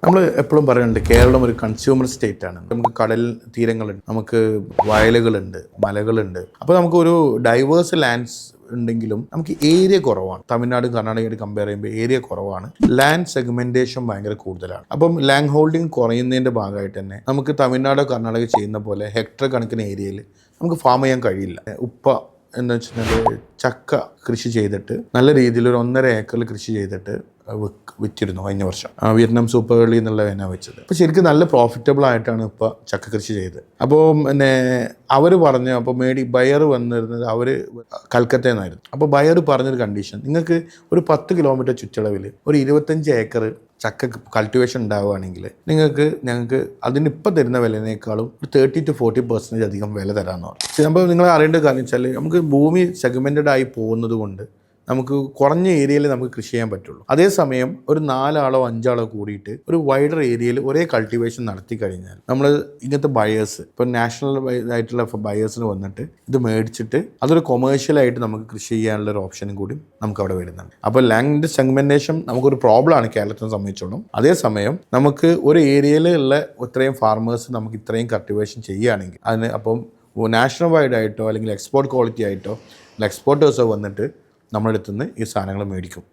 നമ്മൾ എപ്പോഴും പറയുന്നുണ്ട് കേരളം ഒരു കൺസ്യൂമർ സ്റ്റേറ്റ് ആണ്. നമുക്ക് കടൽ തീരങ്ങളുണ്ട്, നമുക്ക് വയലുകളുണ്ട്, മലകളുണ്ട്. അപ്പോൾ നമുക്കൊരു ഡൈവേഴ്സ് ലാൻഡ്സ് ഉണ്ടെങ്കിലും നമുക്ക് ഏരിയ കുറവാണ്. തമിഴ്നാടും കർണാടകയായിട്ട് കമ്പയർ ചെയ്യുമ്പോൾ ഏരിയ കുറവാണ്. ലാൻഡ് സെഗ്മെന്റേഷൻ ഭയങ്കര കൂടുതലാണ്. അപ്പം ലാൻഡ് ഹോൾഡിംഗ് കുറയുന്നതിൻ്റെ ഭാഗമായിട്ട് തന്നെ നമുക്ക് തമിഴ്നാടോ കർണാടക ചെയ്യുന്ന പോലെ ഹെക്ടർ കണക്കിന് ഏരിയയിൽ നമുക്ക് ഫാം ചെയ്യാൻ കഴിയില്ല. ഉപ്പ എന്ന് വെച്ചിട്ടുണ്ടെങ്കിൽ ചക്ക കൃഷി ചെയ്തിട്ട് നല്ല രീതിയിൽ ഒരു 1.5 ഏക്കറിൽ കൃഷി ചെയ്തിട്ട് വിറ്റിരുന്നു കഴിഞ്ഞ വർഷം. വിയറ്റ്നാം സൂപ്പർ ഏർലി എന്നുള്ള വേന വെച്ചത്. അപ്പോൾ ശരിക്കും നല്ല പ്രോഫിറ്റബിൾ ആയിട്ടാണ് ഇപ്പോൾ ചക്ക കൃഷി ചെയ്തത്. അപ്പോൾ പിന്നെ അവർ പറഞ്ഞു, അപ്പോൾ ബയർ വന്നിരുന്നത് അവർ കൽക്കത്തയിൽ നിന്നായിരുന്നു. അപ്പോൾ ബയർ പറഞ്ഞൊരു കണ്ടീഷൻ, നിങ്ങൾക്ക് ഒരു 10 കിലോമീറ്റർ ചുറ്റളവിൽ ഒരു 25 ഏക്കർ ചക്ക കൾട്ടിവേഷൻ ഉണ്ടാവുകയാണെങ്കിൽ ഞങ്ങൾക്ക് അതിന് ഇപ്പം തരുന്ന വിലനേക്കാളും ഒരു 30 to 40% അധികം വില തരാമെന്ന് പറഞ്ഞു. അപ്പോൾ നിങ്ങൾ അറിയേണ്ട കാര്യം വെച്ചാൽ നമുക്ക് ഭൂമി സെഗ്മെൻറ്റഡ് ആയി പോകുന്നത് കൊണ്ട് നമുക്ക് കുറഞ്ഞ ഏരിയയിൽ നമുക്ക് കൃഷി ചെയ്യാൻ പറ്റുള്ളൂ. അതേസമയം ഒരു 4 ആളോ 5 ആളോ കൂടിയിട്ട് ഒരു വൈഡർ ഏരിയയിൽ ഒരേ കൾട്ടിവേഷൻ നടത്തി കഴിഞ്ഞാൽ നമ്മൾ ഇങ്ങനത്തെ ബയേഴ്സ്, ഇപ്പോൾ നാഷണൽ ആയിട്ടുള്ള ബയേഴ്സിന് വന്നിട്ട് ഇത് മേടിച്ചിട്ട് അതൊരു കൊമേഴ്ഷ്യലായിട്ട് നമുക്ക് കൃഷി ചെയ്യാനുള്ള ഒരു ഓപ്ഷനും കൂടി നമുക്ക് അവിടെ വരുന്നുണ്ട്. അപ്പോൾ ലാൻഡ് സെഗ്മെന്റേഷൻ നമുക്കൊരു പ്രോബ്ലമാണ് കേരളത്തിനെ സംബന്ധിച്ചോളം. അതേസമയം നമുക്ക് ഒരു ഏരിയയിൽ ഉള്ള ഇത്രയും ഫാർമേഴ്സ് നമുക്ക് ഇത്രയും കൾട്ടിവേഷൻ ചെയ്യുകയാണെങ്കിൽ അതിന് അപ്പം നാഷണൽ വൈഡ് ആയിട്ടോ അല്ലെങ്കിൽ എക്സ്പോർട്ട് ക്വാളിറ്റി ആയിട്ടോ എക്സ്പോർട്ടേഴ്സോ വന്നിട്ട് നമ്മുടെ അടുത്തുനിന്ന് ഈ സാധനങ്ങൾ മേടിക്കും.